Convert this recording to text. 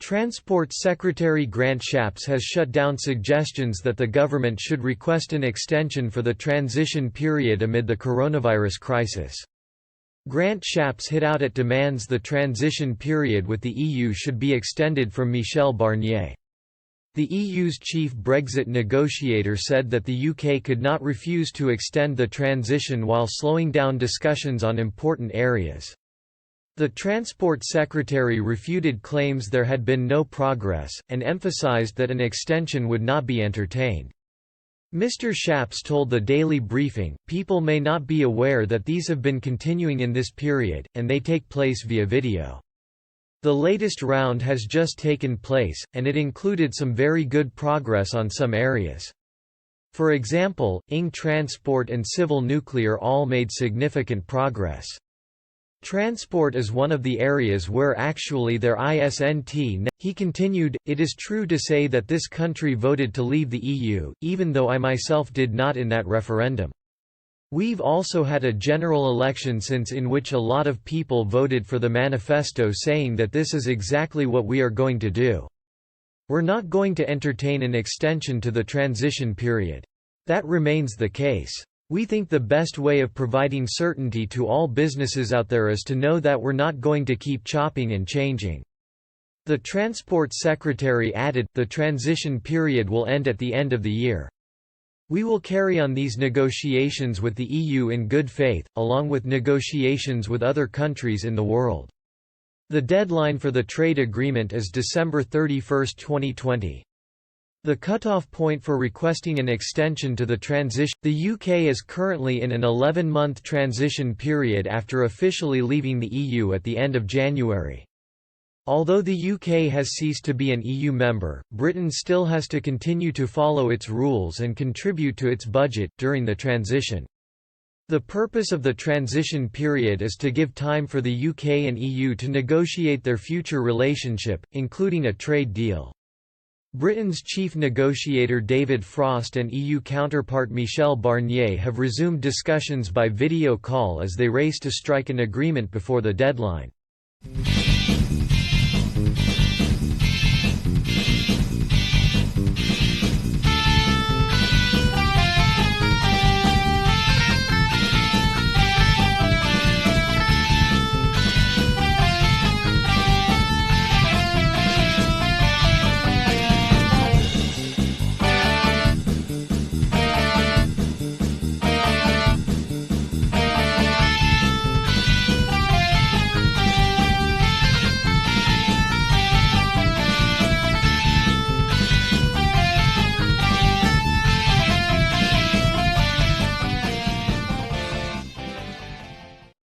Transport Secretary Grant Shapps has shut down suggestions that the government should request an extension for the transition period amid the coronavirus crisis. Grant Shapps hit out at demands the transition period with the EU should be extended from Michel Barnier. The EU's chief Brexit negotiator said that the UK could not refuse to extend the transition while slowing down discussions on important areas. The Transport Secretary refuted claims there had been no progress, and emphasised that an extension would not be entertained. Mr. Shapps told the Daily Briefing, "People may not be aware that these have been continuing in this period, and they take place via video. The latest round has just taken place, and it included some very good progress on some areas. For example, transport and civil nuclear all made significant progress. Transport is one of the areas where actually there isn't." He continued, "It is true to say that this country voted to leave the EU, even though I myself did not in that referendum. We've also had a general election since in which a lot of people voted for the manifesto saying that this is exactly what we are going to do. We're not going to entertain an extension to the transition period. That remains the case. We think the best way of providing certainty to all businesses out there is to know that we're not going to keep chopping and changing." The Transport Secretary added, "The transition period will end at the end of the year. We will carry on these negotiations with the EU in good faith, along with negotiations with other countries in the world. The deadline for the trade agreement is December 31, 2020. The cutoff point for requesting an extension to the transition. The UK is currently in an 11-month transition period after officially leaving the EU at the end of January. Although the UK has ceased to be an EU member, Britain still has to continue to follow its rules and contribute to its budget during the transition. The purpose of the transition period is to give time for the UK and EU to negotiate their future relationship, including a trade deal. Britain's chief negotiator David Frost and EU counterpart Michel Barnier have resumed discussions by video call as they race to strike an agreement before the deadline.